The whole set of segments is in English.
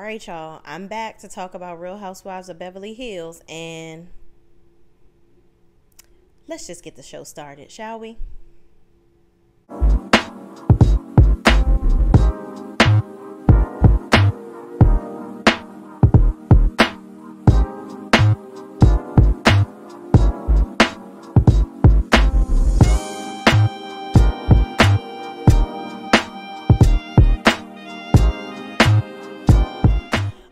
right, y'all. I'm back to talk about Real Housewives of Beverly Hills, and let's just get the show started, shall we?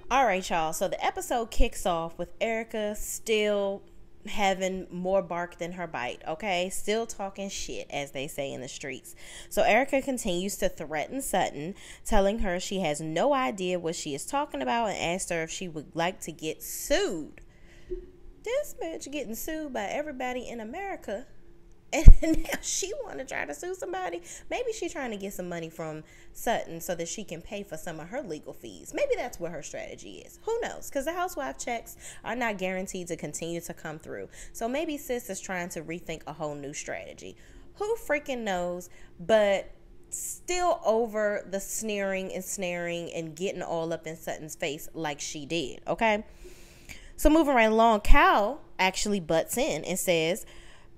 All right, y'all. So the episode kicks off with Erika still having more bark than her bite, okay? Still talking shit, as they say in the streets. So Erika continues to threaten Sutton, telling her she has no idea what she is talking about and asked her if she would like to get sued. This bitch getting sued by everybody in America. And now she want to try to sue somebody. Maybe she's trying to get some money from Sutton so that she can pay for some of her legal fees. Maybe that's what her strategy is. Who knows? Because the housewife checks are not guaranteed to continue to come through. So maybe sis is trying to rethink a whole new strategy. Who freaking knows? But still over the sneering and snaring and getting all up in Sutton's face like she did. Okay? So moving right along, Cal actually butts in and says,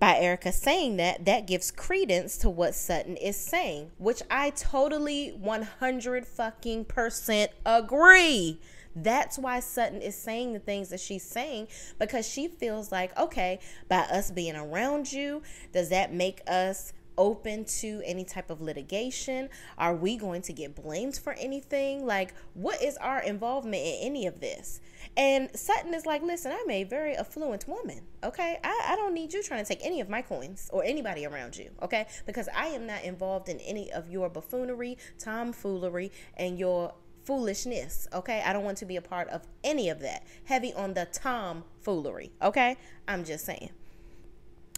by Erika saying that gives credence to what Sutton is saying, which I totally 100% agree. That's why Sutton is saying the things that she's saying, because she feels like, okay, by us being around you, does that make us open to any type of litigation? Are we going to get blamed for anything? Like, what is our involvement in any of this? And Sutton is like, listen, I'm a very affluent woman, okay? I don't need you trying to take any of my coins or anybody around you, okay? Because I am not involved in any of your buffoonery, tomfoolery, and your foolishness, okay? I don't want to be a part of any of that. Heavy on the tomfoolery, okay? I'm just saying.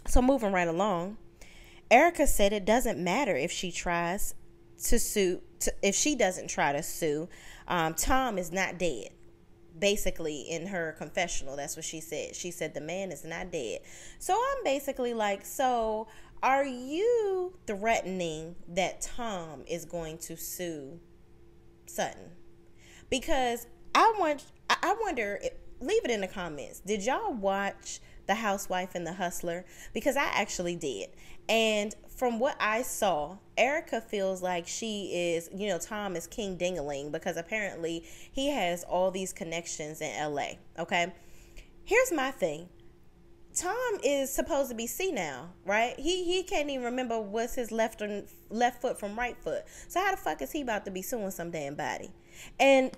So moving right along, Erika said it doesn't matter if she tries to sue, if she doesn't try to sue. Tom is not dead. Basically, in her confessional, that's what she said. She said the man is not dead. So I'm basically like, so are you threatening that Tom is going to sue Sutton? Because I wonder, leave it in the comments. Did y'all watch The Housewife and the Hustler? Because I actually did. And from what I saw, Erika feels like she is, Tom is King Dingaling, because apparently he has all these connections in LA, okay? Here's my thing. Tom is supposed to be senile, right? He can't even remember what's his left foot from right foot. So how the fuck is he about to be suing some damn body? And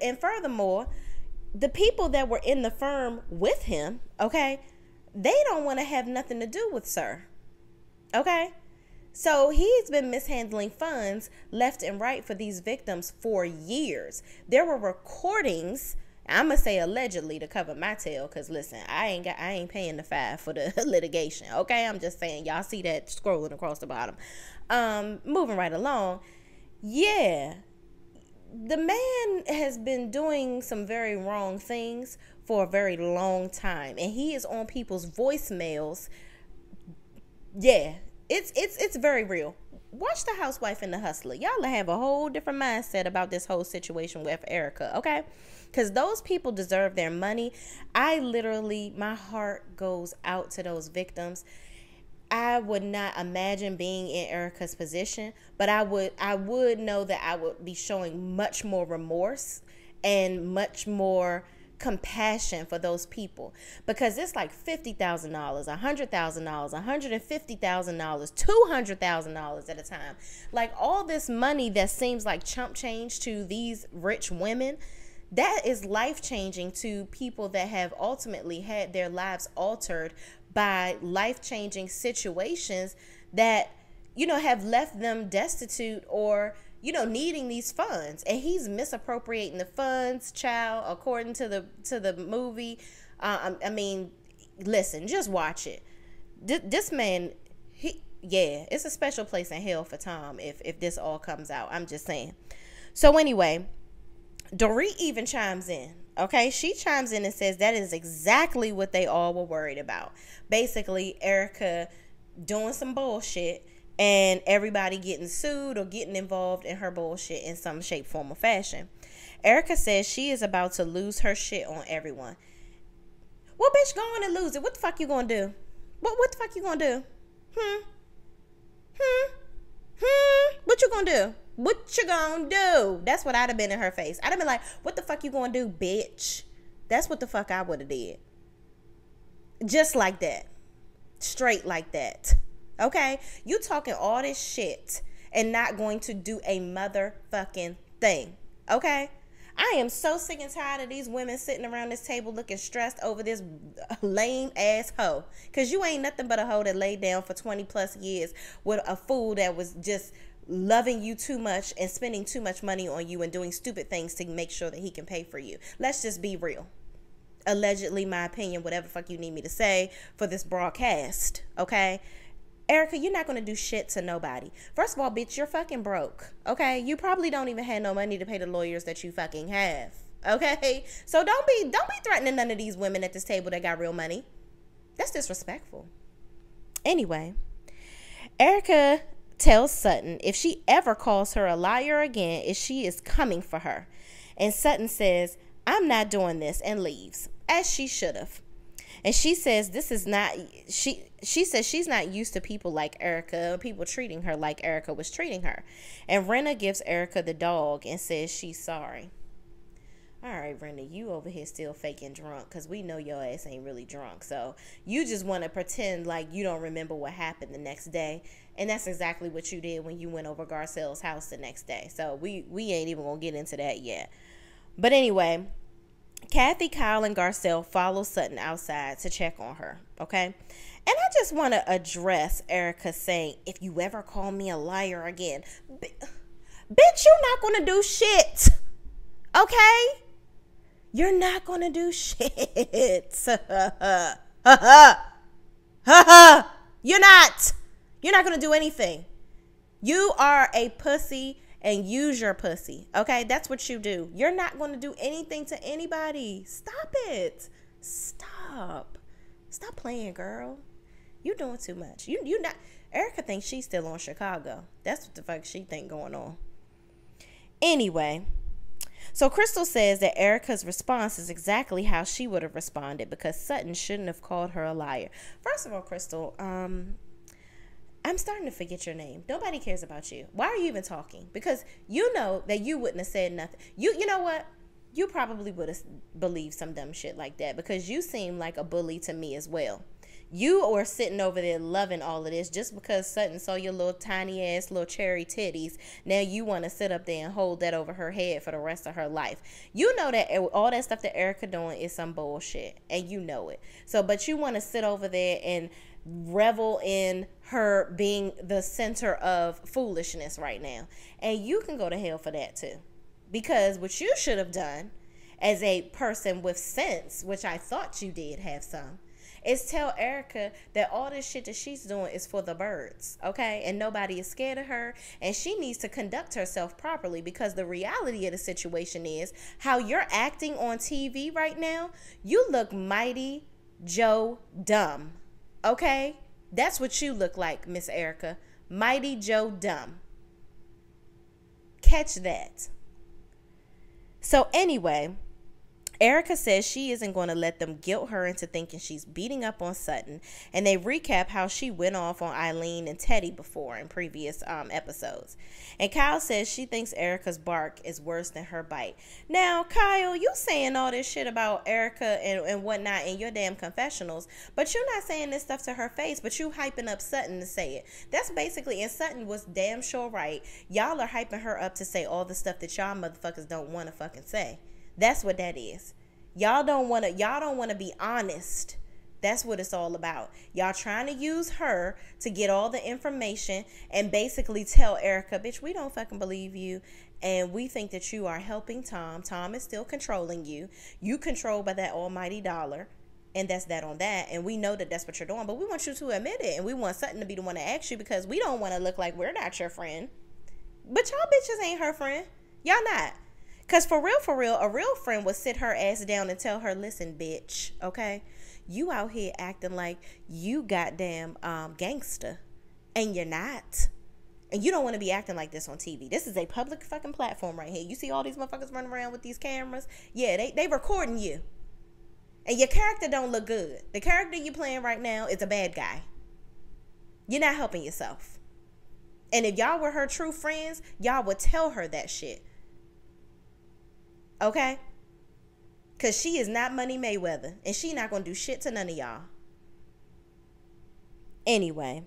and furthermore, the people that were in the firm with him, okay, they don't want to have nothing to do with Sir. Okay, so he's been mishandling funds left and right for these victims for years. There were recordings, I'm gonna say allegedly to cover my tail, because listen, I ain't paying the $5 for the litigation. Okay, I'm just saying, y'all see that scrolling across the bottom. Moving right along, yeah, the man has been doing some very wrong things for a very long time, and he is on people's voicemails. Yeah, it's very real. Watch The Housewife and the Hustler. Y'all have a whole different mindset about this whole situation with Erika, okay? Because those people deserve their money. My heart goes out to those victims. I would not imagine being in Erika's position, but I would know that I would be showing much more remorse and much more compassion for those people, because it's like $50,000, $100,000, $150,000, $200,000 at a time. Like, all this money that seems like chump change to these rich women, that is life-changing to people that have ultimately had their lives altered by life-changing situations that, have left them destitute or needing these funds. And he's misappropriating the funds, child, according to the movie. I mean, listen, just watch it. This man, it's a special place in hell for Tom if this all comes out. I'm just saying. So anyway, Dorit even chimes in. Okay, she chimes in and says that is exactly what they all were worried about. Basically, Erika doing some bullshit and everybody getting sued or getting involved in her bullshit in some shape, form, or fashion. Erika says she is about to lose her shit on everyone. Well, bitch, go on and lose it. What the fuck you gonna do? What the fuck you gonna do? What you gonna do? What you gonna do? That's what I'd have been in her face. I'd have been like, what the fuck you gonna do, bitch? That's what the fuck I would have did. Just like that. Straight like that. Okay? You talking all this shit and not going to do a motherfucking thing. Okay? I am so sick and tired of these women sitting around this table looking stressed over this lame ass hoe. Because you ain't nothing but a hoe that laid down for 20 plus years with a fool that was just loving you too much and spending too much money on you and doing stupid things to make sure that he can pay for you. Let's just be real. Allegedly, my opinion, whatever the fuck you need me to say for this broadcast. Okay? Erika, you're not going to do shit to nobody. First of all, bitch, you're fucking broke. Okay? You probably don't even have no money to pay the lawyers that you fucking have. Okay? So don't be threatening none of these women at this table that got real money. That's disrespectful. Anyway, Erika tells Sutton if she ever calls her a liar again, if she is coming for her. And Sutton says, I'm not doing this, and leaves, as she should have. And she says this is not, she says she's not used to people like Erika, people treating her like Erika was treating her. And Rinna gives Erika the dog and says she's sorry. All right, Rinna, you over here still faking drunk because we know your ass ain't really drunk. So you just want to pretend like you don't remember what happened the next day. And that's exactly what you did when you went over Garcelle's house the next day. So we ain't even going to get into that yet. But anyway, Kathy, Kyle, and Garcelle follow Sutton outside to check on her, okay? And I just want to address Erika saying, if you ever call me a liar again, bitch, you're not going to do shit, okay? You're not going to do shit. You're not. You're not going to do anything. You are a pussy. And use your pussy, okay? That's what you do. You're not going to do anything to anybody. Stop it. Stop playing, girl. You doing too much. You not. Erika thinks she's still on Chicago. That's what the fuck she think going on. Anyway, so Crystal says that Erika's response is exactly how she would have responded because Sutton shouldn't have called her a liar. First of all, Crystal, I'm starting to forget your name. Nobody cares about you. Why are you even talking? Because you know that you wouldn't have said nothing. You know what? You probably would have believed some dumb shit like that because you seem like a bully to me as well. You are sitting over there loving all of this just because Sutton saw your little tiny ass little cherry titties. Now you want to sit up there and hold that over her head for the rest of her life. You know that all that stuff that Erika doing is some bullshit and you know it. So, but you want to sit over there and revel in her being the center of foolishness right now. And you can go to hell for that too. Because what you should have done as a person with sense, which I thought you did have some, is tell Erika that all this shit that she's doing is for the birds, okay? And nobody is scared of her, and she needs to conduct herself properly because the reality of the situation is how you're acting on TV right now, you look mighty Joe dumb, okay? That's what you look like, Miss Erika. Mighty Joe dumb. Catch that. So anyway, Erika says she isn't going to let them guilt her into thinking she's beating up on Sutton, and they recap how she went off on Eileen and Teddy before in previous episodes. And Kyle says she thinks Erika's bark is worse than her bite. Now, Kyle, you saying all this shit about Erika and whatnot in your damn confessionals, but you're not saying this stuff to her face, but you hyping up Sutton to say it. That's basically, and Sutton was damn sure right. Y'all are hyping her up to say all the stuff that y'all motherfuckers don't want to fucking say. That's what that is. Y'all don't want to be honest. That's what it's all about. Y'all trying to use her to get all the information and basically tell Erika, bitch, we don't fucking believe you. And we think that you are helping Tom. Tom is still controlling you. You controlled by that almighty dollar. And that's that on that. And we know that that's what you're doing. But we want you to admit it. And we want Sutton to be the one to ask you because we don't want to look like we're not your friend. But y'all bitches ain't her friend. Y'all not. Because for real, a real friend would sit her ass down and tell her, listen, bitch, okay? You out here acting like you goddamn gangster. And you're not. And you don't want to be acting like this on TV. This is a public fucking platform right here. You see all these motherfuckers running around with these cameras? Yeah, they recording you. And your character don't look good. The character you playing right now is a bad guy. You're not helping yourself. And if y'all were her true friends, y'all would tell her that shit. Okay? Because she is not Money Mayweather. And she not going to do shit to none of y'all. Anyway.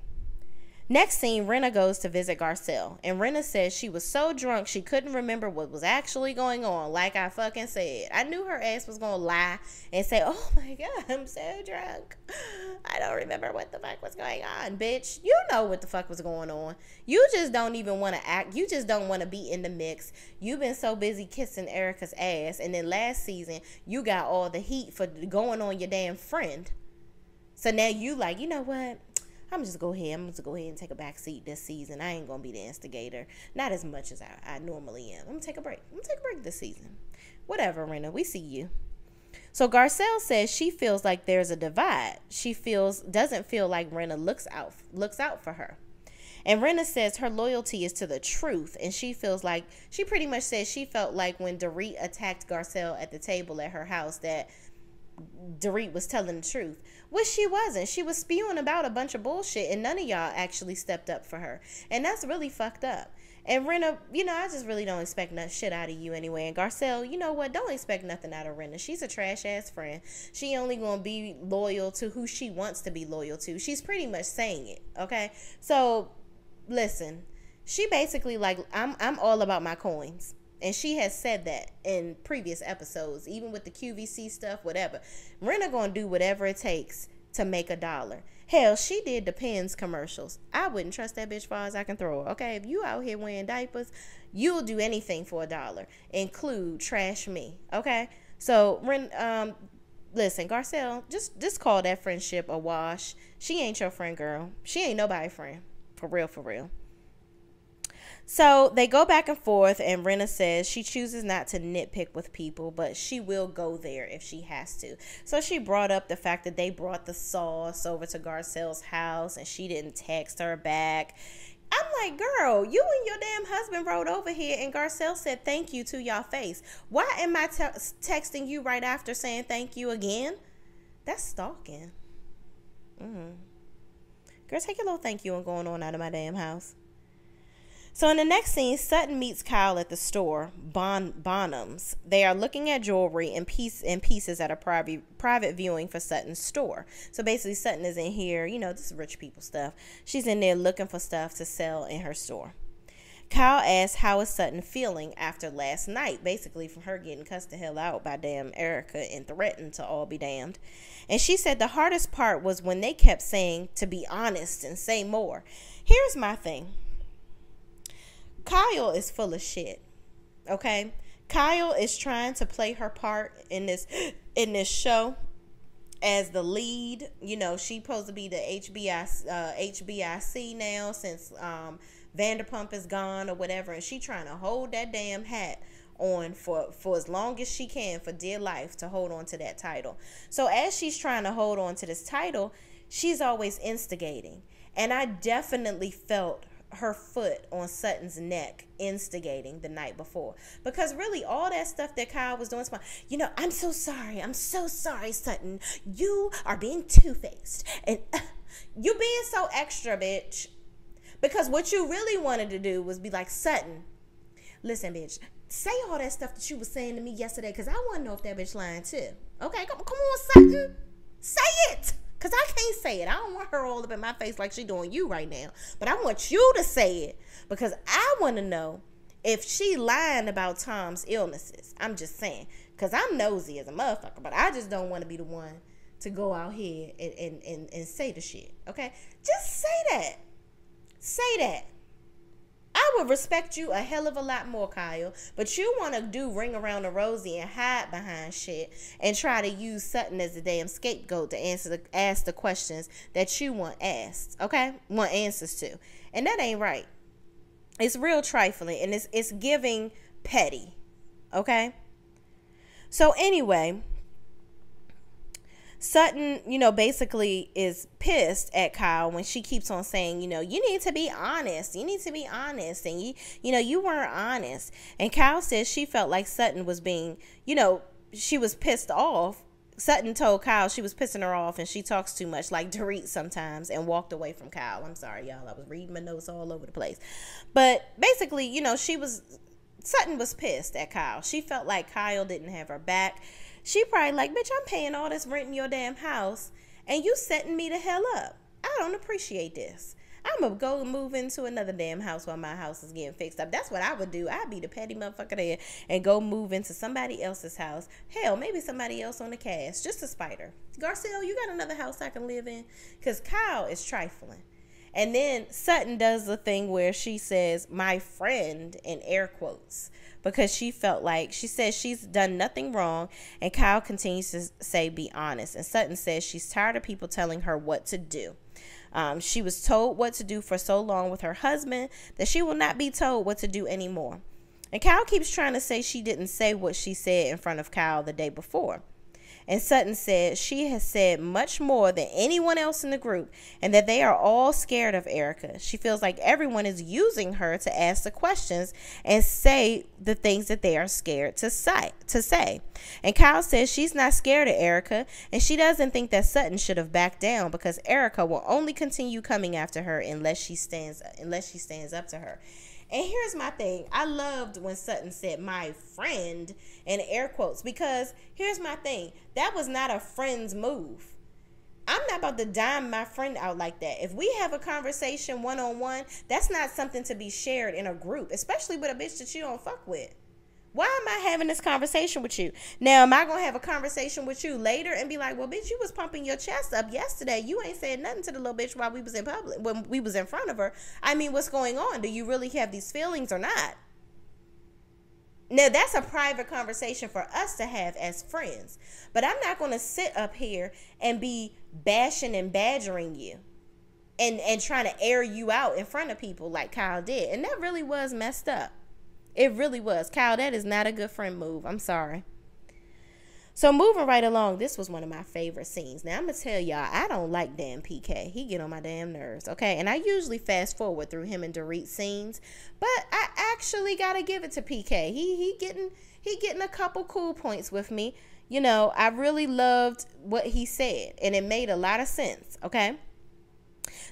Next scene, Rinna goes to visit Garcelle. And Rinna says she was so drunk she couldn't remember what was actually going on. Like I fucking said. I knew her ass was going to lie and say, oh my God, I'm so drunk. I don't remember what the fuck was going on, bitch. You know what the fuck was going on. You just don't even want to act. You just don't want to be in the mix. You've been so busy kissing Erika's ass. And then last season, you got all the heat for going on your damn friend. So now you like, you know what? I'm just go ahead and take a back seat this season. I ain't gonna be the instigator. Not as much as I normally am. I'm gonna take a break. This season. Whatever, Rinna. We see you. So Garcelle says she feels like there's a divide. She doesn't feel like Rinna looks out for her. And Rinna says her loyalty is to the truth. And she pretty much says she felt like when Dorit attacked Garcelle at the table at her house that Dorit was telling the truth, which she wasn't. She was spewing about a bunch of bullshit, and none of y'all actually stepped up for her, and that's really fucked up. And Rinna, I just really don't expect nothing shit out of you anyway. And Garcelle, you know what? Don't expect nothing out of Rinna. She's a trash ass friend. She only gonna be loyal to who she wants to be loyal to. She's pretty much saying it. Okay, so listen, she basically like I'm all about my coins. And she has said that in previous episodes, even with the QVC stuff, whatever. Rinna gonna do whatever it takes to make $1. Hell, she did the Pens commercials. I wouldn't trust that bitch far as I can throw her. Okay, if you out here wearing diapers, you'll do anything for $1. Include trash me. Okay, so listen, Garcelle, just call that friendship a wash. She ain't your friend, girl. She ain't nobody's friend. For real, for real. So they go back and forth, and Rinna says she chooses not to nitpick with people, but she will go there if she has to. So she brought up the fact that they brought the sauce over to Garcelle's house, and she didn't text her back. I'm like, girl, you and your damn husband rode over here, and Garcelle said thank you to y'all face. Why am I texting you right after saying thank you again? That's stalking. Girl, take your little thank you and going on out of my damn house. So in the next scene, Sutton meets Kyle at the store, Bonham's. They are looking at jewelry and pieces at a private viewing for Sutton's store. So basically, Sutton is in here, this is rich people stuff. She's in there looking for stuff to sell in her store. Kyle asks how is Sutton feeling after last night, basically from her getting cussed the hell out by damn Erika and threatened to all be damned. And she said the hardest part was when they kept saying to be honest and say more. Here's my thing. Kyle is full of shit, okay? Kyle is trying to play her part in this show as the lead. She's supposed to be the HBIC now since Vanderpump is gone or whatever, and she trying to hold that damn hat on for as long as she can, for dear life, to hold on to that title. So as she's trying to hold on to this title, she's always instigating, and I definitely felt her foot on Sutton's neck instigating the night before, because really all that stuff that Kyle was doing, I'm so sorry, Sutton, you are being two-faced and you being so extra, bitch, because what you really wanted to do was be like, Sutton, listen, bitch, say all that stuff that you was saying to me yesterday, because I want to know if that bitch lying too. Okay, come on, Sutton, say it. Because I can't say it. I don't want her all up in my face like she doing you right now. But I want you to say it. Because I want to know if she lying about Tom's illnesses. I'm just saying. Because I'm nosy as a motherfucker. But I just don't want to be the one to go out here and say the shit. Okay? Just say that. Say that. I would respect you a hell of a lot more, Kyle. But you want to do ring around the rosy and hide behind shit and try to use Sutton as a damn scapegoat to ask the questions that you want asked, okay? Want answers to. And that ain't right. It's real trifling, and it's giving petty, okay? So anyway, Sutton, basically is pissed at Kyle when she keeps on saying, you need to be honest. You need to be honest. And you weren't honest. And Kyle says she felt like Sutton was being, she was pissed off. Sutton told Kyle she was pissing her off and she talks too much, like Dorit sometimes, and walked away from Kyle. I'm sorry, y'all. I was reading my notes all over the place. But basically, Sutton was pissed at Kyle. She felt like Kyle didn't have her back. She probably like, bitch, I'm paying all this rent in your damn house and you setting me the hell up. I don't appreciate this. I'm going to go move into another damn house while my house is getting fixed up. That's what I would do. I'd be the petty motherfucker there and go move into somebody else's house. Hell, maybe somebody else on the cast, just to spite her. Garcelle, you got another house I can live in? Because Kyle is trifling. And then Sutton does the thing where she says, my friend, in air quotes, because she felt like, she says she's done nothing wrong, and Kyle continues to say, be honest. And Sutton says she's tired of people telling her what to do. She was told what to do for so long with her husband that she will not be told what to do anymore. And Kyle keeps trying to say she didn't say what she said in front of Kyle the day before. And Sutton said she has said much more than anyone else in the group and that they are all scared of Erika. She feels like everyone is using her to ask the questions and say the things that they are scared to say. And Kyle says she's not scared of Erika and she doesn't think that Sutton should have backed down because Erika will only continue coming after her unless she stands up to her. And here's my thing. I loved when Sutton said, my friend, in air quotes, because here's my thing. That was not a friend's move. I'm not about to dime my friend out like that. If we have a conversation one-on-one, that's not something to be shared in a group, especially with a bitch that you don't fuck with. Why am I having this conversation with you? Now, am I going to have a conversation with you later and be like, well, bitch, you was pumping your chest up yesterday. You ain't said nothing to the little bitch while we was in public, when we was in front of her. I mean, what's going on? Do you really have these feelings or not? Now, that's a private conversation for us to have as friends. But I'm not going to sit up here and be bashing and badgering you and trying to air you out in front of people like Kyle did. And that really was messed up. It really was. Kyle, that is not a good friend move. I'm sorry. So moving right along, this was one of my favorite scenes. Now, I'm going to tell y'all, I don't like damn PK. He get on my damn nerves, okay? And I usually fast forward through him and Dorit scenes, but I actually got to give it to PK. He getting a couple cool points with me. I really loved what he said, and it made a lot of sense, okay?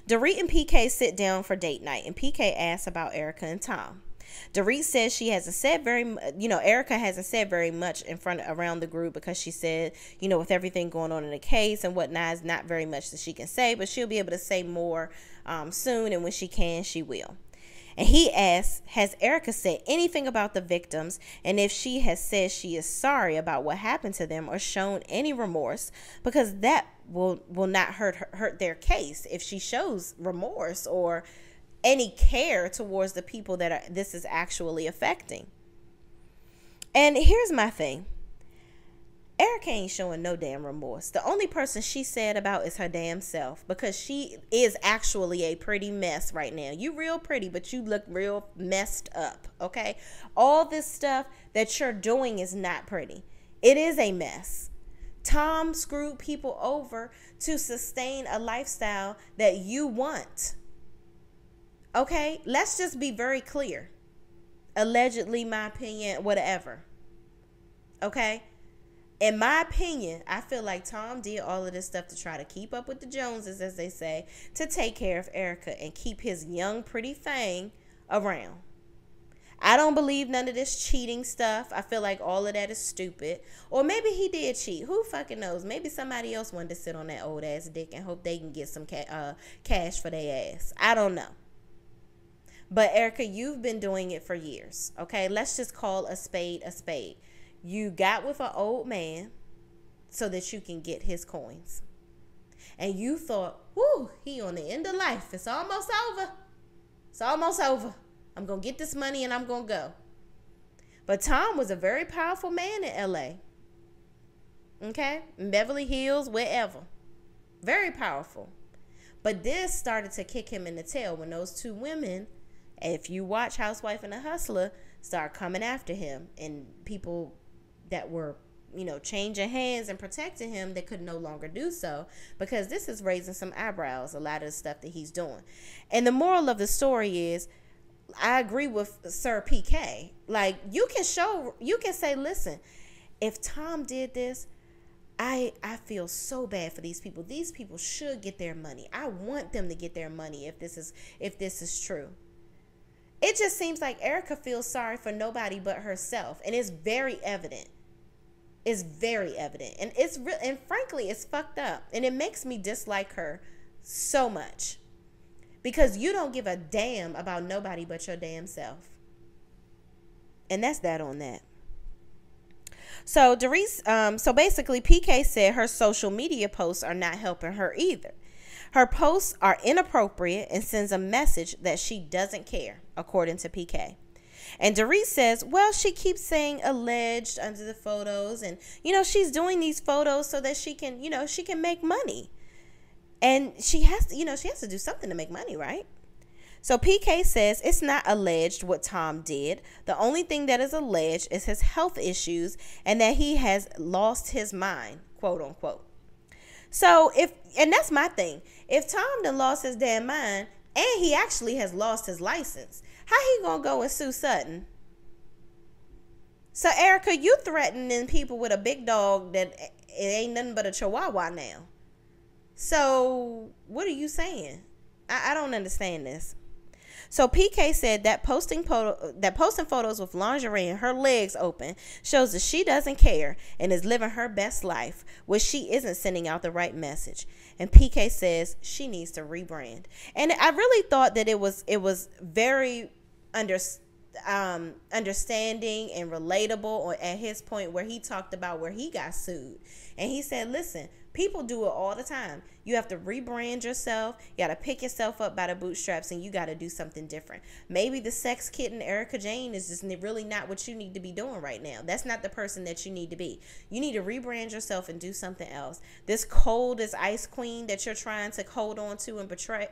Dorit and PK sit down for date night, and PK asks about Erika and Tom. Dorit says she hasn't said Erika hasn't said very much around the group because she said, with everything going on in the case and whatnot, is not very much that she can say, but she'll be able to say more soon, and when she can, she will. And he asks, has Erika said anything about the victims, and if she has said she is sorry about what happened to them or shown any remorse, because that will not hurt their case if she shows remorse or any care towards the people that this is actually affecting. And here's my thing. Erika ain't showing no damn remorse. The only person she said about is her damn self, because she is actually a pretty mess right now. You real pretty, but you look real messed up, okay? All this stuff that you're doing is not pretty. It is a mess. Tom screwed people over to sustain a lifestyle that you want. Okay, let's just be very clear. Allegedly, my opinion, whatever. Okay? In my opinion, I feel like Tom did all of this stuff to try to keep up with the Joneses, as they say, to take care of Erika and keep his young, pretty thing around. I don't believe none of this cheating stuff. I feel like all of that is stupid. Or maybe he did cheat. Who fucking knows? Maybe somebody else wanted to sit on that old ass dick and hope they can get some cash for their ass. I don't know. But Erika, you've been doing it for years, okay? Let's just call a spade a spade. You got with an old man so that you can get his coins. And you thought, whoo, he on the end of life. It's almost over. It's almost over. I'm going to get this money and I'm going to go. But Tom was a very powerful man in L.A., okay? In Beverly Hills, wherever. Very powerful. But this started to kick him in the tail when those two women, if you watch Housewife and the Hustler, start coming after him, and people that were changing hands and protecting him, they could no longer do so, because this is raising some eyebrows, a lot of the stuff that he's doing. And the moral of the story is, I agree with Sir PK. Like, you can say, listen, if Tom did this, I feel so bad for these people. These people should get their money. I want them to get their money if this is true. It just seems like Erika feels sorry for nobody but herself, and it's very evident. It's very evident, and and frankly, it's fucked up, and it makes me dislike her so much, because you don't give a damn about nobody but your damn self. And that's that on that. So so basically, PK said her social media posts are not helping her either. Her posts are inappropriate and sends a message that she doesn't care, according to PK. And Doris says, well, she keeps saying alleged under the photos, and she's doing these photos so that she can make money. And she has to do something to make money, right? So PK says it's not alleged what Tom did. The only thing that is alleged is his health issues and that he has lost his mind, quote unquote. So and that's my thing. If Tom done lost his damn mind and he actually has lost his license, how he gonna go and sue Sutton? So Erika, you threatening people with a big dog that it ain't nothing but a chihuahua now. So what are you saying? I don't understand this. So PK said that posting photos with lingerie and her legs open shows that she doesn't care and is living her best life, which she isn't sending out the right message. And PK says she needs to rebrand. And I really thought that it was very understanding and relatable at his point where he talked about where he got sued. And he said, listen, people do it all the time. You have to rebrand yourself. You got to pick yourself up by the bootstraps, and you got to do something different. Maybe the sex kitten Erika Jane is just really not what you need to be doing right now. That's not the person that you need to be. You need to rebrand yourself and do something else. This cold as ice queen that you're trying to hold on to and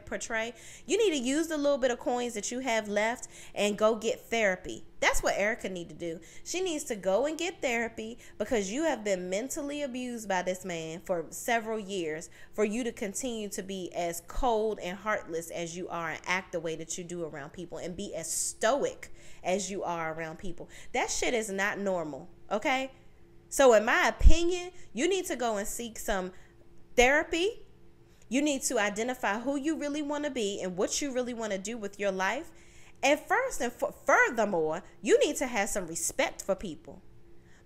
portray, you need to use the little bit of coins that you have left and go get therapy. That's what Erika need to do. She needs to go and get therapy, because you have been mentally abused by this man for several years for you to continue to be as cold and heartless as you are and act the way that you do around people and be as stoic as you are around people. That shit is not normal, okay? So in my opinion, you need to go and seek some therapy. You need to identify who you really want to be and what you really want to do with your life. And furthermore, you need to have some respect for people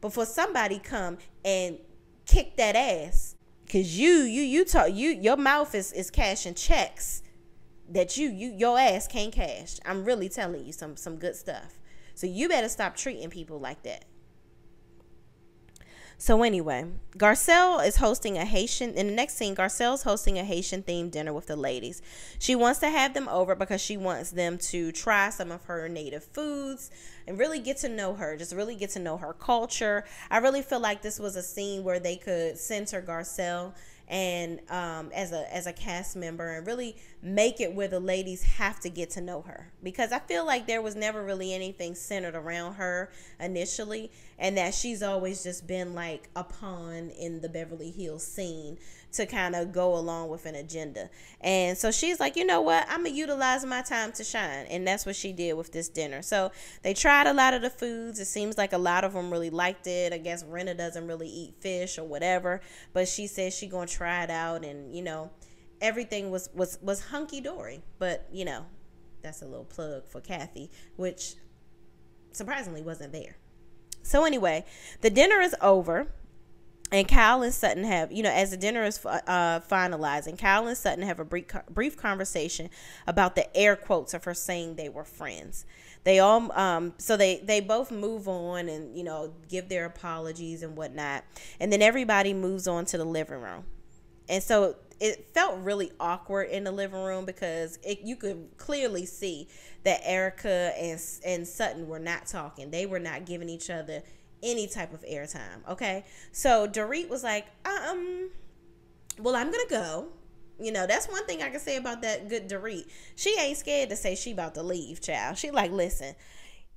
before somebody come and kick that ass. Cause your mouth is cashing checks that your ass can't cash. I'm really telling you some good stuff. So you better stop treating people like that. So anyway, Garcelle is hosting a Haitian, in the next scene, Garcelle's hosting a Haitian themed dinner with the ladies. She wants to have them over because she wants them to try some of her native foods and really get to know her, just really get to know her culture. I really feel like this was a scene where they could center Garcelle and as a cast member and really make it where the ladies have to get to know her, because I feel like there was never really anything centered around her initially, and that she's always just been like a pawn in the Beverly Hills scene to kind of go along with an agenda. And so she's like, you know what, I'm gonna utilize my time to shine. And that's what she did with this dinner. So they tried a lot of the foods. It seems like a lot of them really liked it. I guess Rinna doesn't really eat fish or whatever, but she said she gonna try it out, and everything was hunky-dory. But that's a little plug for Kathy, which surprisingly wasn't there. So anyway, the dinner is over, and Kyle and Sutton have, as the dinner is finalizing, Kyle and Sutton have a brief conversation about the air quotes of her saying they were friends. They all, so they both move on and, give their apologies and whatnot. And then everybody moves on to the living room. And so it felt really awkward in the living room, because you could clearly see that Erika and Sutton were not talking. They were not giving each other any type of airtime. Okay, so Dorit was like, well, I'm gonna go. That's one thing I can say about that good Dorit. She ain't scared to say she about to leave, child. She like, listen,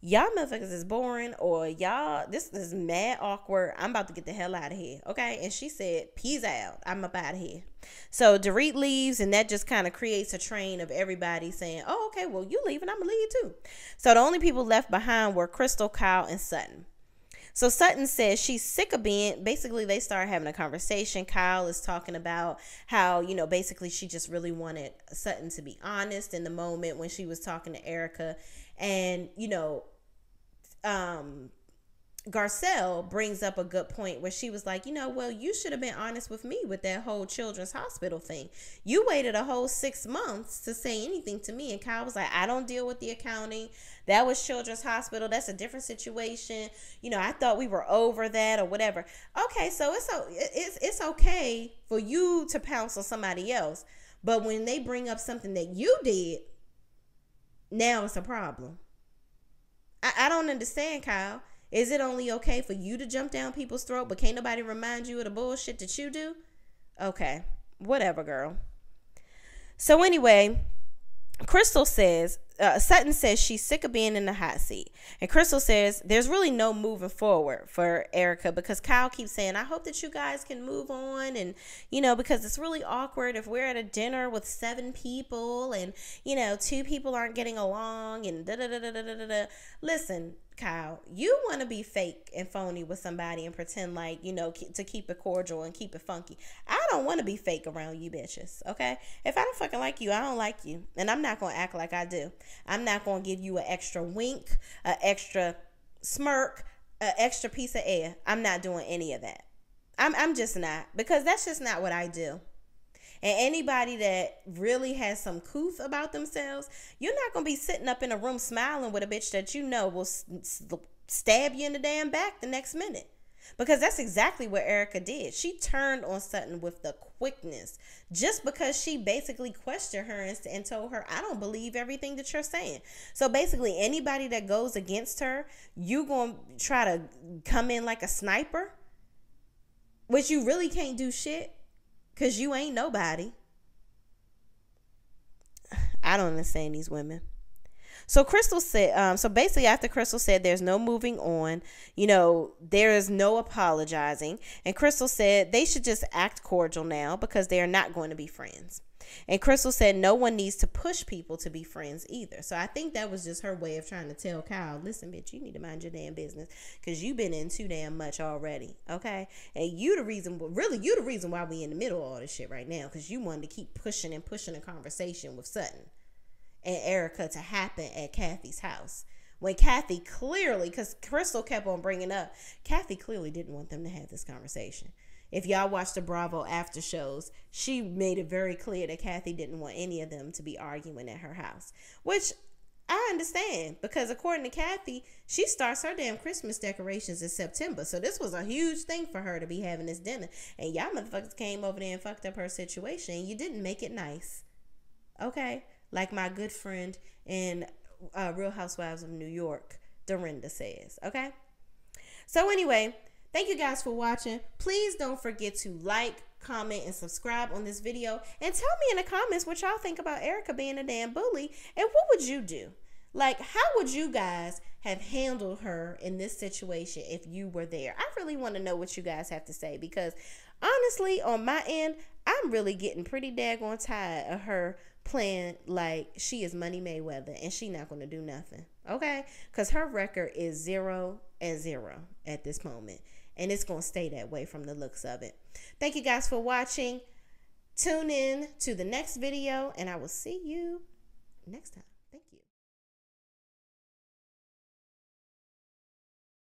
y'all motherfuckers is boring, or y'all, this is mad awkward. I'm about to get the hell out of here. Okay. And she said, peace out. I'm up out of here. So Dorit leaves, and that just kind of creates a train of everybody saying, oh, okay, well, you leaving, I'm gonna leave too. So the only people left behind were Crystal, Kyle, and Sutton. So Sutton says she's sick of being, basically they start having a conversation. Kyle is talking about how, you know, basically she just really wanted Sutton to be honest in the moment when she was talking to Erika. And, you know, Garcelle brings up a good point where she was like, you know, well, you should have been honest with me with that whole children's hospital thing. You waited a whole 6 months to say anything to me. And Kyle was like, I don't deal with the accounting. That was children's hospital. That's a different situation. You know, I thought we were over that or whatever. Okay, so it's okay for you to pounce on somebody else. But when they bring up something that you did, now it's a problem. I don't understand, Kyle. Is it only okay for you to jump down people's throat, but can't nobody remind you of the bullshit that you do? Okay, whatever, girl. So anyway, Crystal says, Sutton says she's sick of being in the hot seat. And Crystal says there's really no moving forward for Erika, because Kyle keeps saying, I hope that you guys can move on. And, you know, because it's really awkward if we're at a dinner with 7 people and, you know, 2 people aren't getting along and da-da-da-da-da-da-da. Listen, Kyle, you want to be fake and phony with somebody and pretend like, you know, to keep it cordial and keep it funky. I don't want to be fake around you bitches, okay? If I don't fucking like you, I don't like you. And I'm not going to act like I do. I'm not going to give you an extra wink, an extra smirk, an extra piece of air. I'm not doing any of that. I'm just not, because that's just not what I do. And anybody that really has some couth about themselves, you're not going to be sitting up in a room smiling with a bitch that you know will stab you in the damn back the next minute. Because that's exactly what Erika did. She turned on Sutton with the quickness just because she basically questioned her and told her, I don't believe everything that you're saying. So basically anybody that goes against her, you going to try to come in like a sniper, which you really can't do shit. Because you ain't nobody. I don't understand these women. So Crystal said, so basically after Crystal said there's no moving on, you know, there is no apologizing. And Crystal said they should just act cordial now because they are not going to be friends. And Crystal said no one needs to push people to be friends either. So I think that was just her way of trying to tell Kyle, listen, bitch, you need to mind your damn business because you've been in too damn much already, okay? And you the reason, really, you the reason why we in the middle of all this shit right now, because you wanted to keep pushing and pushing a conversation with Sutton and Erika to happen at Kathy's house. When Kathy clearly, because Crystal kept on bringing up, Kathy clearly didn't want them to have this conversation. If y'all watch the Bravo after shows, she made it very clear that Kathy didn't want any of them to be arguing at her house, which I understand because according to Kathy, she starts her damn Christmas decorations in September. So this was a huge thing for her to be having this dinner. And y'all motherfuckers came over there and fucked up her situation. And you didn't make it nice. Okay? Like my good friend in Real Housewives of New York, Dorinda says. Okay? So anyway, thank you guys for watching. Please don't forget to like, comment, and subscribe on this video. And tell me in the comments what y'all think about Erika being a damn bully. And what would you do? Like, how would you guys have handled her in this situation if you were there? I really want to know what you guys have to say because honestly, on my end, I'm really getting pretty daggone tired of her playing like she is Money Mayweather and she not going to do nothing. Okay? Because her record is 0-0 at this moment. And it's going to stay that way from the looks of it. Thank you guys for watching. Tune in to the next video and I will see you next time.